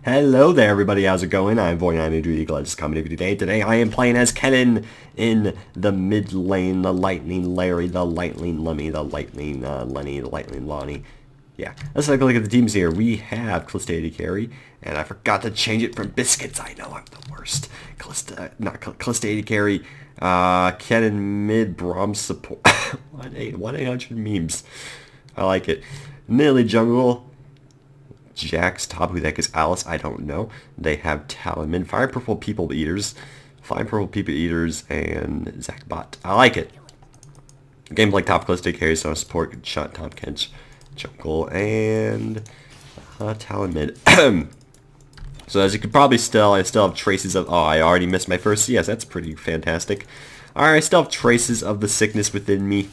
Hello there everybody, how's it going? I'm Boy9 I just coming to you today. Today I am playing as Kennen in the mid lane, the Lightning Larry, the Lightning Lemmy, the Lightning Lenny, the Lightning Lonnie. Yeah, let's take a look at the teams here. We have Callista AD carry, and I forgot to change it from Biscuits. I know I'm the worst. Callista AD carry, Kennen mid, Braum support. 1-800 memes. I like it. Nearly jungle. Jack's top, who the heck is Alice? I don't know. They have Talon mid, Fire Purple People Eaters, and Zachbot. I like it. Gameplay top Callista carry, so support shot top Kench jungle and Talon mid. So as you could probably I still have traces of. Oh, I already missed my first CS. That's pretty fantastic. Alright, I still have traces of the sickness within me.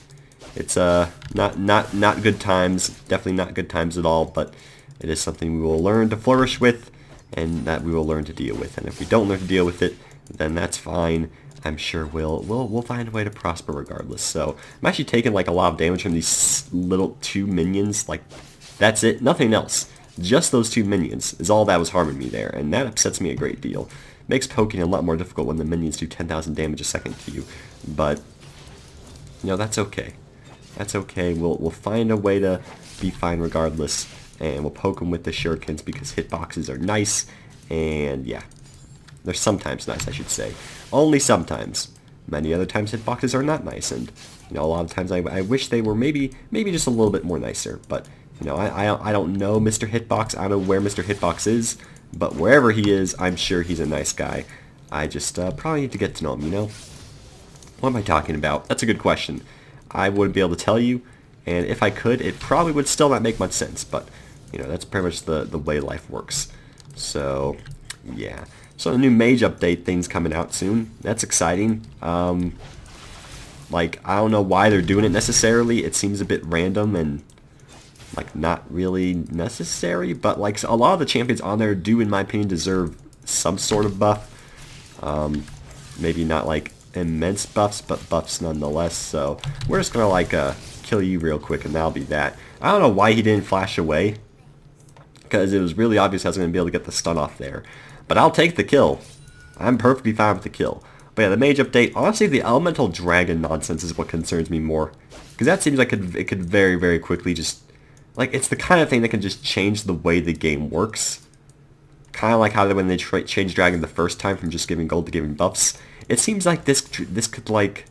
It's not good times. Definitely not good times at all, but it is something we will learn to flourish with, and that we will learn to deal with. And if we don't learn to deal with it, then that's fine. I'm sure we'll find a way to prosper regardless. So I'm actually taking like a lot of damage from these little two minions. Like that's it, nothing else. Just those two minions is all that was harming me there, and that upsets me a great deal. Makes poking a lot more difficult when the minions do 10,000 damage a second to you. But you know, that's okay. That's okay. We'll find a way to be fine regardless. And we'll poke them with the shurikens because hitboxes are nice, and yeah, they're sometimes nice, I should say. Only sometimes. Many other times hitboxes are not nice, and you know, a lot of times I wish they were maybe just a little bit more nicer. But you know, I don't know Mr. Hitbox. I don't know where Mr. Hitbox is, but wherever he is, I'm sure he's a nice guy. I just probably need to get to know him. You know, what am I talking about? That's a good question. I wouldn't be able to tell you, and if I could, it probably would still not make much sense. But you know, that's pretty much the way life works. So, yeah. So a new mage update thing's coming out soon. That's exciting. Like, I don't know why they're doing it necessarily. It seems a bit random and, like, not really necessary. But, like, a lot of the champions on there do, in my opinion, deserve some sort of buff. Maybe not, like, immense buffs, but buffs nonetheless. So, we're just gonna, like, kill you real quick, and that'll be that. I don't know why he didn't flash away, because it was really obvious I was going to be able to get the stun off there. But I'll take the kill. I'm perfectly fine with the kill. But yeah, the mage update, honestly, the elemental dragon nonsense is what concerns me more. Because that seems like it could very, very quickly just, like, it's the kind of thing that can just change the way the game works. Kind of like how when they changed dragon the first time from just giving gold to giving buffs. It seems like this could, like,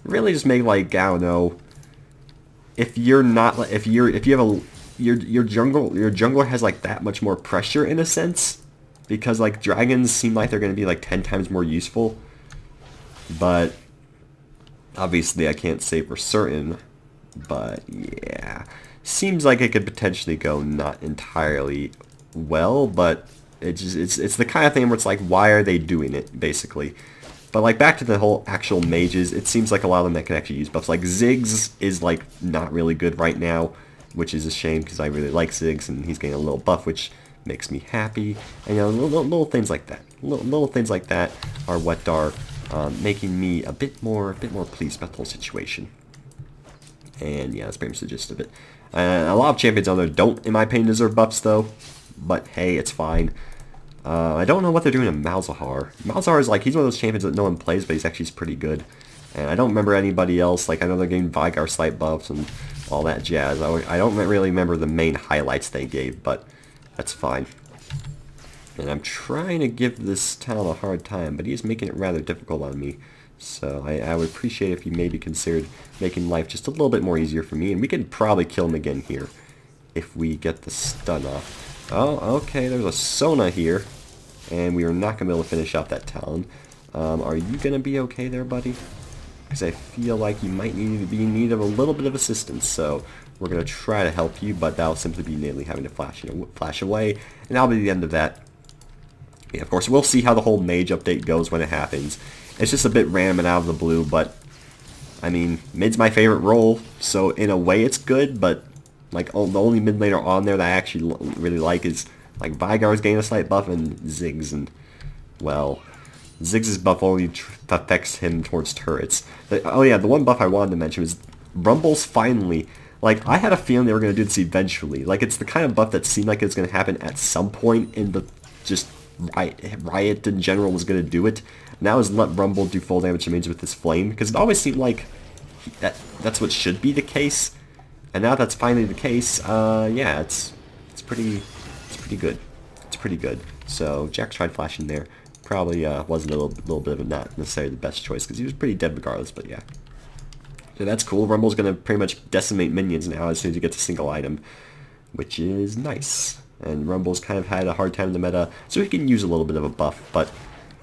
really just make, like, I don't know, if you're not, if you have a, your jungler has like that much more pressure in a sense, because like dragons seem like they're going to be like 10 times more useful, but obviously I can't say for certain. But yeah, seems like it could potentially go not entirely well, but it's the kind of thing where it's like, why are they doing it basically? But like back to the whole actual mages, it seems like a lot of them that can actually use buffs. Like Ziggs is like not really good right now, which is a shame because I really like Ziggs and he's getting a little buff, which makes me happy. And you know, little things like that, little things like that are what are making me a bit more pleased about the whole situation. And yeah, that's pretty much the gist of it. A lot of champions on there don't, in my opinion, deserve buffs though. But hey, it's fine. I don't know what they're doing to Malzahar. Malzahar is like, he's one of those champions that no one plays, but he's actually pretty good. And I don't remember anybody else. Like, I know they're getting Vigar slight buffs and all that jazz. I don't really remember the main highlights they gave, but that's fine. And I'm trying to give this town a hard time, but he's making it rather difficult on me. So I would appreciate if you maybe considered making life just a little bit more easier for me. And we could probably kill him again here if we get the stun off. Oh, okay, there's a Sona here, and we are not going to be able to finish off that Talon. Are you going to be okay there, buddy? Because I feel like you might need to be in need of a little bit of assistance, so we're going to try to help you, but that'll simply be Natalie having to flash away, and that'll be the end of that. Yeah, of course, we'll see how the whole mage update goes when it happens. It's just a bit random and out of the blue, but, I mean, mid's my favorite role, so in a way it's good, but like, the only mid laner on there that I actually really like is, like, Vigar's getting a slight buff, and Ziggs, and, well, Ziggs' buff only affects him towards turrets. Oh yeah, the one buff I wanted to mention was Rumble's finally, like, I had a feeling they were going to do this eventually. Like, it's the kind of buff that seemed like it was going to happen at some point in the just Riot in general was going to do it. Now is let Rumble do full damage to minions with his flame, because it always seemed like that's what should be the case, and now that's finally the case. Yeah, it's pretty good. It's pretty good. So Jack tried flashing there. Probably wasn't a little bit of not necessarily the best choice because he was pretty dead regardless. But yeah, so that's cool. Rumble's gonna pretty much decimate minions now as soon as he gets a single item, which is nice. And Rumble's kind of had a hard time in the meta, so he can use a little bit of a buff, but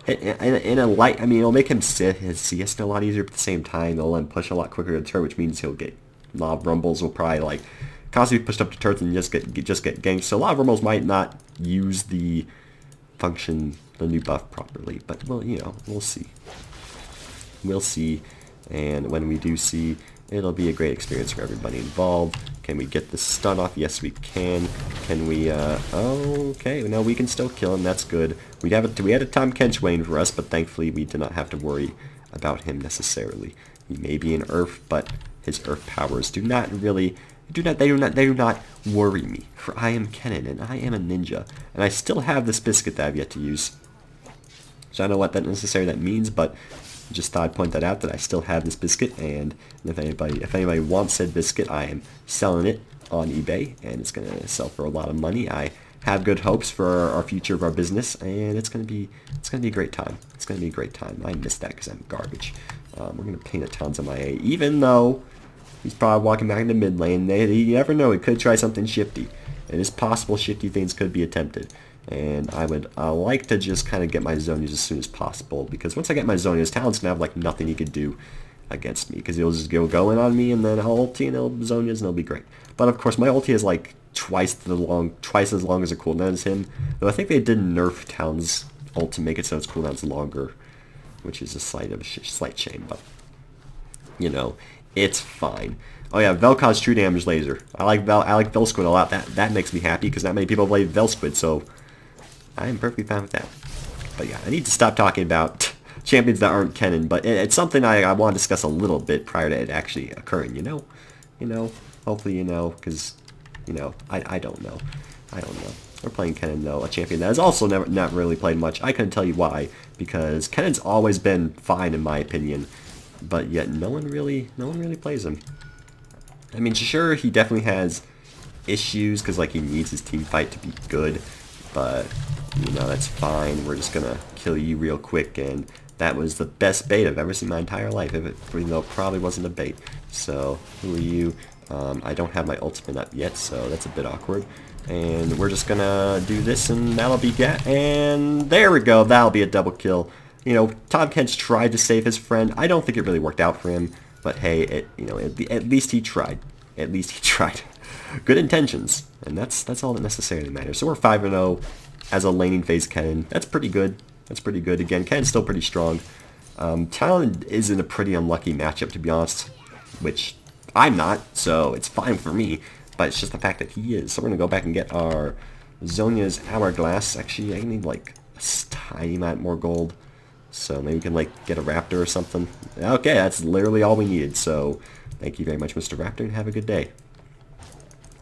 in a light, I mean, it'll make him sit his CS a lot easier, but at the same time, it'll let him push a lot quicker to the turret, which means he'll get a lot of Rumbles will probably like constantly be pushed up to turrets and just get ganked. So a lot of Rumbles might not use the new buff properly, but well, you know, we'll see. We'll see, and when we do see, it'll be a great experience for everybody involved. Can we get the stun off? Yes, we can. Can we, okay, no, we can still kill him. That's good. We had a Tahm Kench waiting for us, but thankfully we did not have to worry about him necessarily. He may be an Earth, but his Earth powers do not worry me, for I am Kennen, and I am a ninja, and I still have this biscuit that I've yet to use. So I don't know what that necessarily means, but just thought I'd point that out, that I still have this biscuit, and if anybody wants said biscuit, I am selling it on eBay, and it's going to sell for a lot of money. I have good hopes for our future of our business, and it's going to be a great time. It's going to be a great time. I missed that because I'm garbage. We're going to paint a tons on my A, even though he's probably walking back into mid lane. You never know, he could try something shifty. It is possible shifty things could be attempted. And I would like to just kind of get my Zonias as soon as possible, because once I get my Zonias, Talon's going to have like nothing he could do against me, because he'll just go in on me, and then I'll ulti and he'll Zonias and it'll be great. But of course my ulti is like twice as long as a cooldown as him, though I think they did nerf Talon's ult to make it so its cooldown's longer, which is a slight shame, but you know, it's fine. Oh yeah, Vel'Koz true damage laser. I like Velsquid a lot. That makes me happy because not many people play Velsquid, so I am perfectly fine with that. But yeah, I need to stop talking about champions that aren't Kennen, but it's something I want to discuss a little bit prior to it actually occurring, you know? Hopefully you know, because, you know, I don't know. We're playing Kennen, though, a champion that has also not really played much. I couldn't tell you why, because Kennen's always been fine in my opinion, but yet no one really plays him. I mean, sure, he definitely has issues, because, like, he needs his team fight to be good, but you know, that's fine. We're just gonna kill you real quick, and that was the best bait I've ever seen in my entire life, even though it probably wasn't a bait. So, who are you? I don't have my ultimate up yet, so that's a bit awkward. And we're just gonna do this, and that'll be and there we go, that'll be a double kill. You know, Tahm Kench tried to save his friend. I don't think it really worked out for him, but hey, at least he tried. At least he tried. Good intentions, and that's all that necessarily matters. So we're 5-0 as a laning phase Kennen. That's pretty good. That's pretty good. Again, Kennen's still pretty strong. Talon is in a pretty unlucky matchup, to be honest, which I'm not, so it's fine for me, but it's just the fact that he is. So we're going to go back and get our Zonia's Hourglass. Actually, I need like a tiny amount more gold, so maybe we can like get a Raptor or something. Okay, that's literally all we needed, so thank you very much, Mr. Raptor, and have a good day.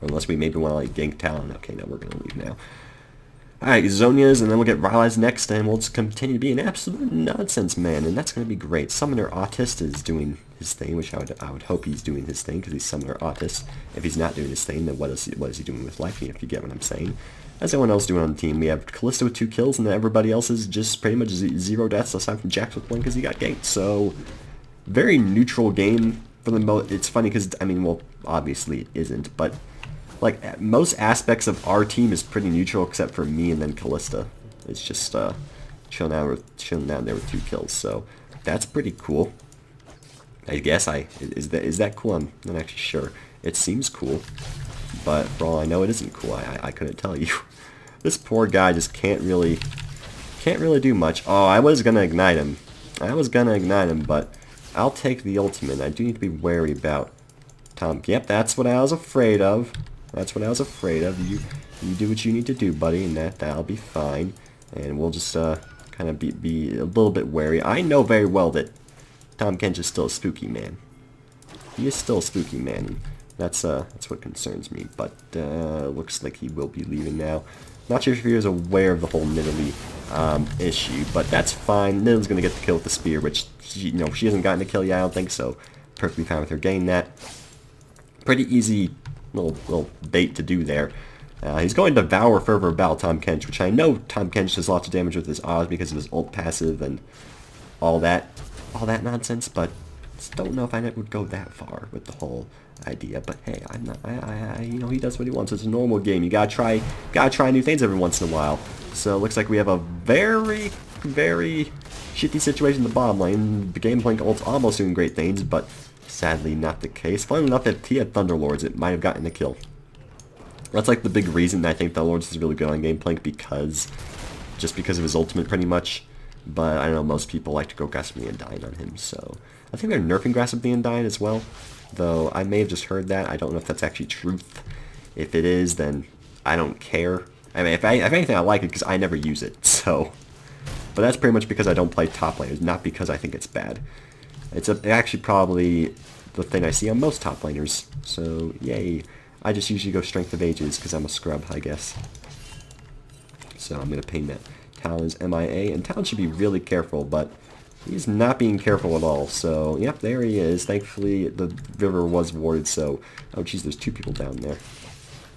Unless we maybe want to like gank Talon. Okay, no, we're going to leave now. Alright, Zonia's, and then we'll get Rylai's next, and we'll just continue to be an absolute nonsense man, and that's going to be great. Summoner Autist is doing his thing, which I would hope he's doing his thing, because he's Summoner Autist. If he's not doing his thing, then what is he doing with life, if you get what I'm saying. As everyone else doing on the team, we have Kalista with 2 kills, and then everybody else is just pretty much 0 deaths, aside from Jax with 1 because he got ganked. So, very neutral game for the most. It's funny because, I mean, well, obviously it isn't, but like, most aspects of our team is pretty neutral except for me and then Kalista. It's just chilling down there with 2 kills, so that's pretty cool. I guess is that cool? I'm not actually sure. It seems cool, but for all I know, it isn't cool. I couldn't tell you. This poor guy just can't really do much. Oh, I was gonna ignite him. But I'll take the ultimate. I do need to be wary about Tom. Yep, that's what I was afraid of. You do what you need to do, buddy, and that'll be fine. And we'll just kind of be a little bit wary. I know very well that Tahm Kench is still a spooky man. He is still a spooky man. That's what concerns me. But looks like he will be leaving now. Not sure if he was aware of the whole Nidalee issue, but that's fine. Nidalee's going to get the kill with the spear, which, she hasn't gotten a kill yet, I don't think, so perfectly fine with her getting that. Pretty easy little bait to do there. He's going to Devour Fervor Battle Tahm Kench, which I know Tahm Kench does lots of damage with his Oz because of his ult passive and all that nonsense, but just don't know if I would go that far with the whole idea. But hey, I'm not. He does what he wants. It's a normal game. You gotta try new things every once in a while. So it looks like we have a very, very shitty situation in the bottom lane. The Gameplink ult's almost doing great things, but sadly not the case. Fun enough, if he had Thunderlords, it might have gotten the kill. That's like the big reason I think Thunderlords is really good on Gameplink, just because of his ultimate pretty much. But I know most people like to go Grasp of the Undying on him, so I think they're nerfing Grasp of the Undying as well, though I may have just heard that. I don't know if that's actually truth. If it is, then I don't care. I mean, if anything, I like it because I never use it, so. But that's pretty much because I don't play top laners, not because I think it's bad. It's actually probably the thing I see on most top laners, so yay. I just usually go Strength of Ages because I'm a scrub, I guess. So I'm going to ping that. Talon's MIA, and Talon should be really careful, but he's not being careful at all. So, yep, there he is. Thankfully, the river was warded, so... Oh, jeez, there's two people down there.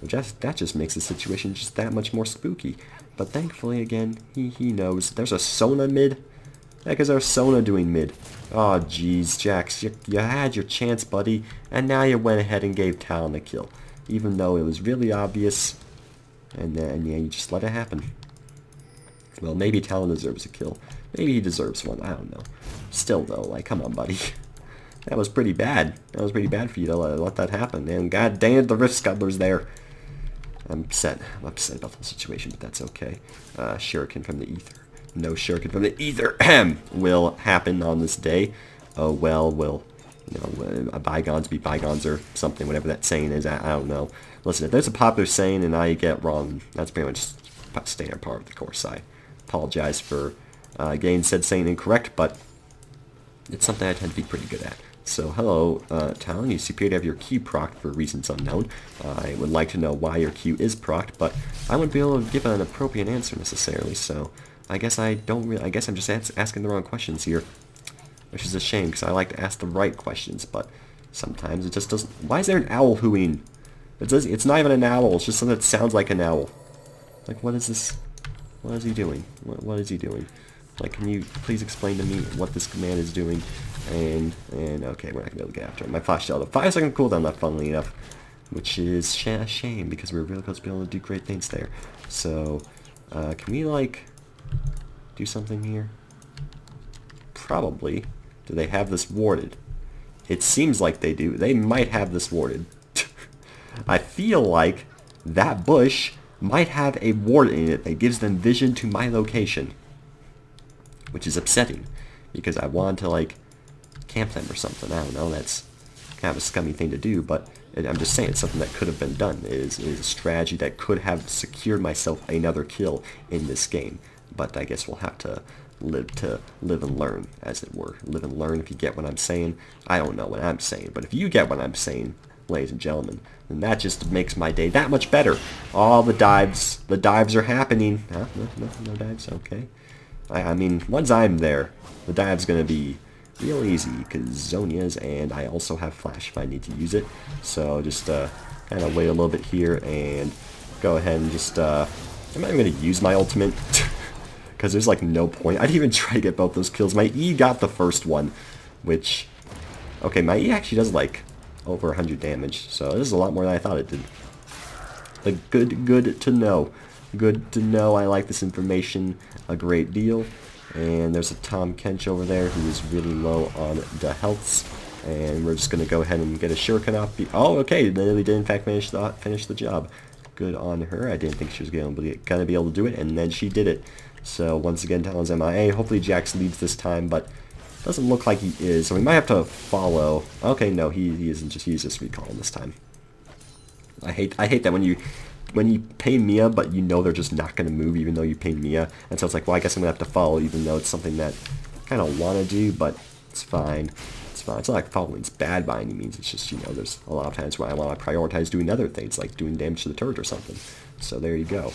That just makes the situation just that much more spooky. But thankfully, again, he knows. There's a Sona mid? Heck is our Sona doing mid? Oh, jeez, Jax, you had your chance, buddy, and now you went ahead and gave Talon a kill. Even though it was really obvious, and yeah, you just let it happen. Well, maybe Talon deserves a kill. Maybe he deserves one. I don't know. Still, though, like, come on, buddy. That was pretty bad. That was pretty bad for you to let that happen. And god damn it, the Rift Scuttler's there. I'm upset about the whole situation, but that's okay. Shuriken from the Ether. No Shuriken from the Ether will happen on this day. Oh, well, bygones be bygones or something, whatever that saying is. I don't know. Listen, if there's a popular saying and I get wrong, that's pretty much standard part of the course. I apologize for getting said saying incorrect, but it's something I tend to be pretty good at. So, hello, Talon, you appear to have your Q procced for reasons unknown. I would like to know why your Q is procced, but I wouldn't be able to give an appropriate answer necessarily, so I guess I guess I'm just asking the wrong questions here, which is a shame, because I like to ask the right questions, but sometimes it just doesn't. Why is there an owl hooting? It's not even an owl, it's just something that sounds like an owl. Like, what is this? What is he doing? What is he doing? Like, can you please explain to me what this command is doing? And okay, we're not gonna be able to get after it. My flash shell, a 5-second cooldown left, funnily enough, which is a shame because we're really close to being able to do great things there. So, can we like do something here? Probably. Do they have this warded? It seems like they do. They might have this warded. I feel like that bush might have a ward in it that gives them vision to my location, which is upsetting because I want to like camp them or something. I don't know, that's kind of a scummy thing to do, but I'm just saying it's something that could have been done. It is a strategy that could have secured myself another kill in this game, but I guess we'll have to live and learn, as it were. Live and learn, if you get what I'm saying. I don't know what I'm saying, but if you get what I'm saying, ladies and gentlemen, then that just makes my day that much better. All the dives are happening. Huh? No dives? Okay. I mean, once I'm there, the dive's gonna be real easy, because Zonia's, and I also have flash if I need to use it. So just kind of wait a little bit here, and go ahead and just, I'm not even gonna use my ultimate, because there's like no point. I didn't even try to get both those kills. My E got the first one, which, okay, my E actually does like over 100 damage, so this is a lot more than I thought it did. But good to know. Good to know. I like this information a great deal. And there's a Tahm Kench over there who is really low on the healths. And we're just going to go ahead and get a Shuriken off. Oh, okay, then we did in fact finish the job. Good on her. I didn't think she was going to be able to do it, and then she did it. So once again, Talon's MIA. Hopefully Jax leads this time, but doesn't look like he is. So we might have to follow. Okay, no, he isn't. He's just recalling this time. I hate that when you pay Mia, but you know they're just not going to move even though you pay Mia. And so it's like, well, I guess I'm going to have to follow, even though it's something that I kind of want to do, but it's fine. It's fine. It's not like following's bad by any means. It's just, you know, there's a lot of times where I want to prioritize doing other things, like doing damage to the turret or something. So there you go.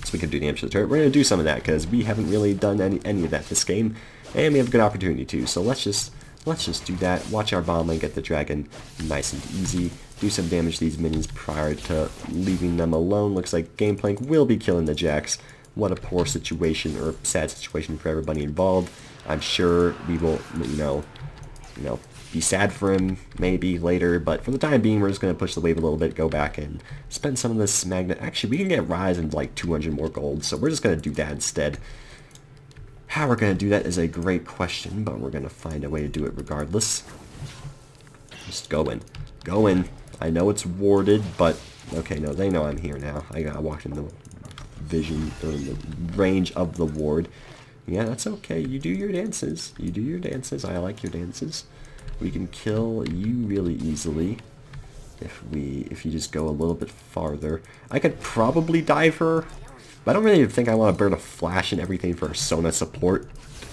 So we can do damage to the turret. We're going to do some of that because we haven't really done any of that this game, and we have a good opportunity to. So let's just do that. Watch our bomb lane get the dragon nice and easy. Do some damage to these minions prior to leaving them alone. Looks like Gameplank will be killing the Jax. What a poor situation, or sad situation for everybody involved. I'm sure we will, you know, be sad for him maybe later, but for the time being, we're just going to push the wave a little bit, go back and spend some of this magnet. Actually, we can get Rise and like 200 more gold, so we're just going to do that instead. How we're going to do that is a great question, but we're going to find a way to do it regardless. Just go in. Go in. I know it's warded, but okay, no, they know I'm here now. I walked in the vision, or in the range of the ward. Yeah, that's okay. You do your dances. You do your dances. I like your dances. We can kill you really easily if you just go a little bit farther. I could probably dive her, but I don't really think I want to burn a flash and everything for Sona support.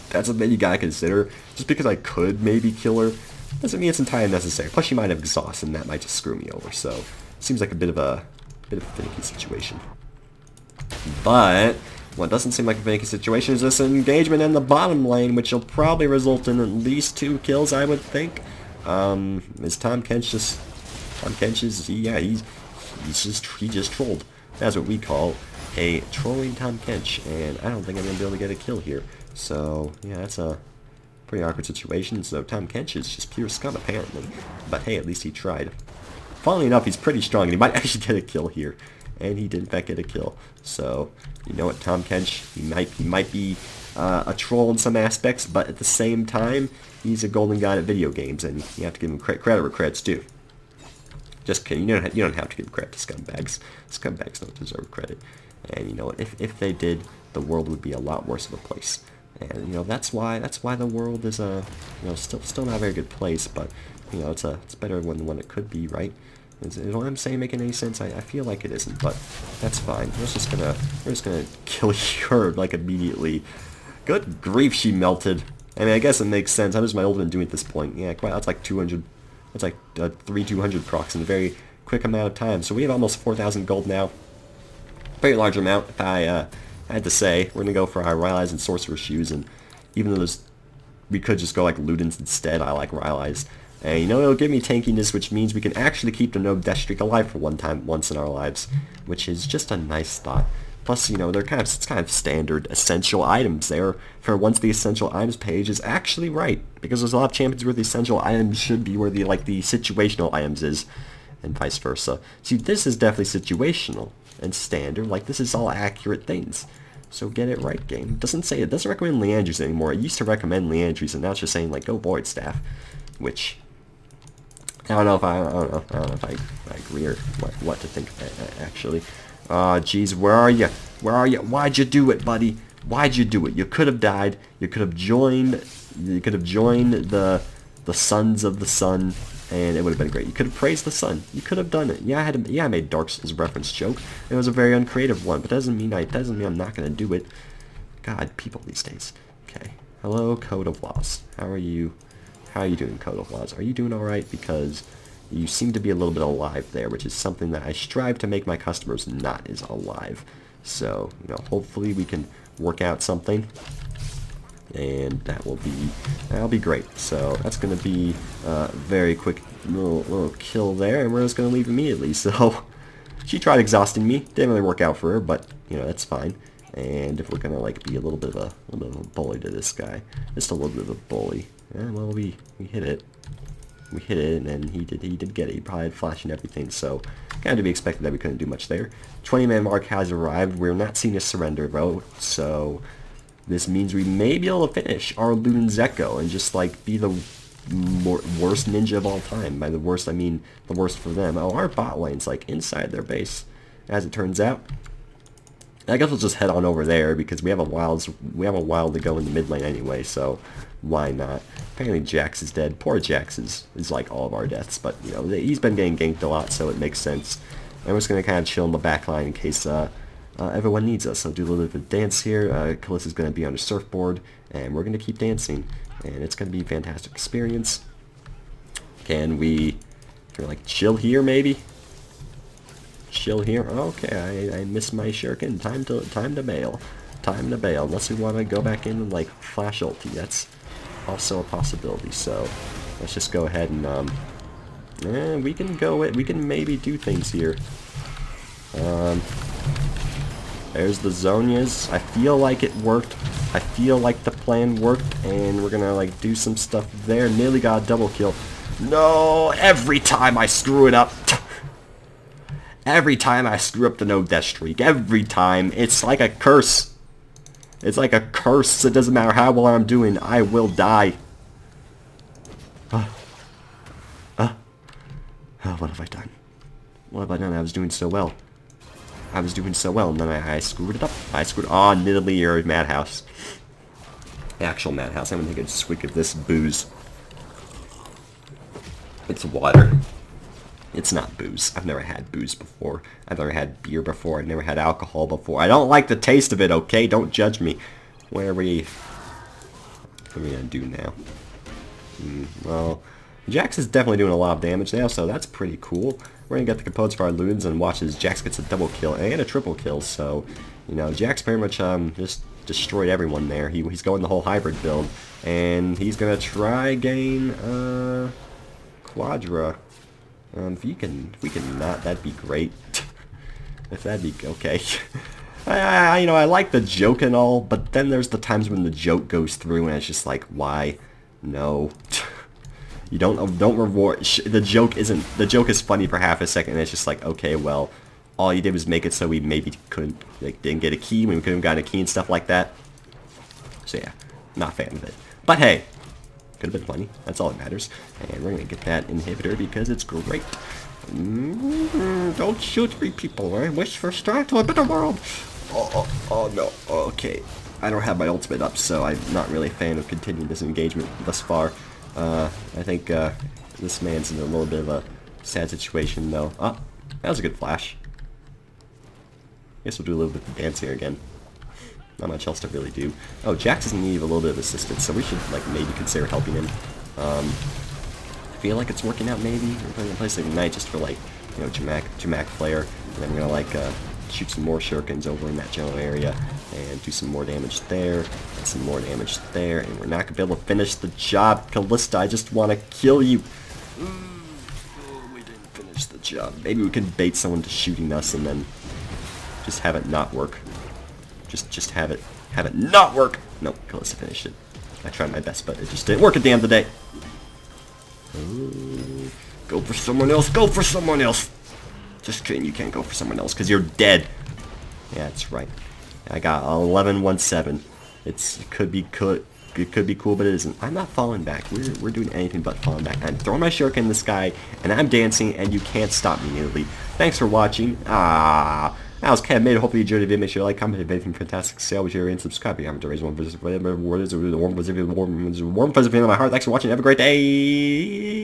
That's something you gotta consider. Just because I could maybe kill her doesn't mean it's entirely necessary. Plus, she might have exhaust, and that might just screw me over. So, it seems like a bit of a finicky situation. But what doesn't seem like a finicky situation is this engagement in the bottom lane, which will probably result in at least 2 kills, I would think. Is Tahm Kench just... Tahm Kench is... Yeah, he just trolled. That's what we call a trolling Tahm Kench, and I don't think I'm going to be able to get a kill here. So, yeah, that's a pretty awkward situation. So Tahm Kench is just pure scum, apparently. But hey, at least he tried. Funnily enough, he's pretty strong, and he might actually get a kill here. And he did in fact get a kill. So, you know what, Tahm Kench, he might be a troll in some aspects, but at the same time, he's a golden god at video games, and you have to give him credit where credit's due. Just kidding, you don't have to give credit to scumbags. Scumbags don't deserve credit. And you know what, if they did, the world would be a lot worse of a place. And you know, that's why the world is still not a very good place, but you know, it's better than it could be, right? Is what I'm saying making any sense? I feel like it isn't, but that's fine. We're just gonna kill her like immediately. Good grief, she melted. I mean, I guess it makes sense. How does my ultimate do at this point? Yeah, quite. That's like 200. That's like 200 procs in a very quick amount of time. So we have almost 4,000 gold now. Very large amount, if I had to say. We're gonna go for our Rylai's and Sorcerer Shoes, and even though we could just go like Ludens instead, I like Rylai's. And you know, it'll give me tankiness, which means we can actually keep the no death streak alive for once in our lives, which is just a nice thought. Plus, you know, it's kind of standard essential items there for once the essential items page is actually right, because there's a lot of champions where the essential items should be where the situational items is, and vice versa. See, this is definitely situational and standard. Like, this is all accurate things. So get it right, game. It doesn't recommend Leandry's anymore. It used to recommend Leandry's, and now it's just saying like go Void Staff, which I don't know if I agree or what to think actually. Geez, where are you? Where are you? Why'd you do it, buddy? Why'd you do it? You could have died. You could have joined. The Sons of the Sun, and it would have been great. You could have praised the sun. You could have done it. Yeah, I made Dark Souls reference joke. It was a very uncreative one, but doesn't mean I'm not gonna do it. God, people these days. Okay. Hello, Code of Laws. How are you? How are you doing, Code of Laws? Are you doing all right? Because you seem to be a little bit alive there, which is something that I strive to make my customers not as alive. So, you know, hopefully we can work out something, and that'll be great. So that's going to be a very quick little kill there, and we're just going to leave immediately. So she tried exhausting me. Didn't really work out for her, but you know, that's fine. And if we're going to like be a little bit of a bully to this guy, just a little bit of a bully. Yeah, well, we hit it. We hit it, and then he did get it. He probably had flash and everything, so kind of to be expected that we couldn't do much there. 20-man mark has arrived. We're not seeing a surrender vote, so this means we may be able to finish our Luden's Echo and just like be the worst ninja of all time. By the worst, I mean the worst for them. Oh, our bot lane's like inside their base, as it turns out. I guess we'll just head on over there because we have a while to go in the mid lane anyway, so why not? Apparently Jax is dead. Poor Jax is like all of our deaths, but you know, he's been getting ganked a lot, so it makes sense. And we're just gonna kind of chill in the back line in case everyone needs us. So do a little bit of dance here. Kalissa's gonna be on the surfboard, and we're gonna keep dancing, and it's gonna be a fantastic experience. Can we like chill here maybe? chill here. Okay, I missed my shuriken. Time to bail. Time to bail. Unless we want to go back in and like flash ulti. That's also a possibility. So let's just go ahead and we can maybe do things here. There's the Zhonya's. I feel like it worked. I feel like the plan worked, and we're gonna like do some stuff there. Nearly got a double kill. No, every time I screw it up. Every time I screw up the no death streak. Every time. It's like a curse. It's like a curse. It doesn't matter how well I'm doing. I will die. What have I done? What have I done? I was doing so well. I was doing so well, and then I screwed it up. Oh, admittedly, you're a madhouse. Actual madhouse. I'm gonna take a swig of this booze. It's water. It's not booze. I've never had booze before. I've never had beer before. I've never had alcohol before. I don't like the taste of it, okay? Don't judge me. What are we gonna do now? Well, Jax is definitely doing a lot of damage now, so that's pretty cool. We're gonna get the components for our loons and watch as Jax gets a double kill and a triple kill. So, you know, Jax pretty much just destroyed everyone there. He's going the whole hybrid build, and he's gonna try gain Quadra. If we can not, that'd be great. If that'd be okay. You know, I like the joke and all, but then there's the times when the joke goes through and it's just like, why? No. You don't reward the joke. The joke is funny for half a second and it's just like, okay, well, all you did was make it so we maybe didn't get a key when we could have gotten a key and stuff like that. So yeah, not a fan of it. But hey, could have been funny. That's all that matters. And we're gonna get that inhibitor because it's great. Don't shoot 3 people. I wish for strive to a better world. Oh no. Okay. I don't have my ultimate up, so I'm not really a fan of continuing this engagement thus far. I think this man's in a little bit of a sad situation, though. Oh, that was a good flash. Guess we'll do a little bit of dancing again. Not much else to really do. Oh, Jax is in need of a little bit of assistance, so we should like maybe consider helping him. I feel like it's working out. Maybe we're going to place like Ignite just for like, you know, Jamak flare, and then we're gonna like shoot some more shurikens over in that general area and do some more damage there and some more damage there, and we're not gonna be able to finish the job. Callista, I just want to kill you. We didn't finish the job. Maybe we can bait someone to shooting us and then just have it not work. Just have it not work. Nope, Callista finished it. I tried my best, but it just didn't work at the end of the day. Go for someone else. Go for someone else. Just kidding. You can't go for someone else because you're dead. Yeah, that's right. I got 11-1-7. It could be cool, but it isn't. I'm not falling back. We're doing anything but falling back. I'm throwing my shuriken in the sky, and I'm dancing, and you can't stop me nearly. Thanks for watching. That was Kennen. Hopefully you enjoyed the video. Make sure you like, comment, if anything fantastic, say, share, and subscribe. If you haven't raised one for this, whatever, warm fuzzy feeling in my heart. Thanks for watching. Have a great day.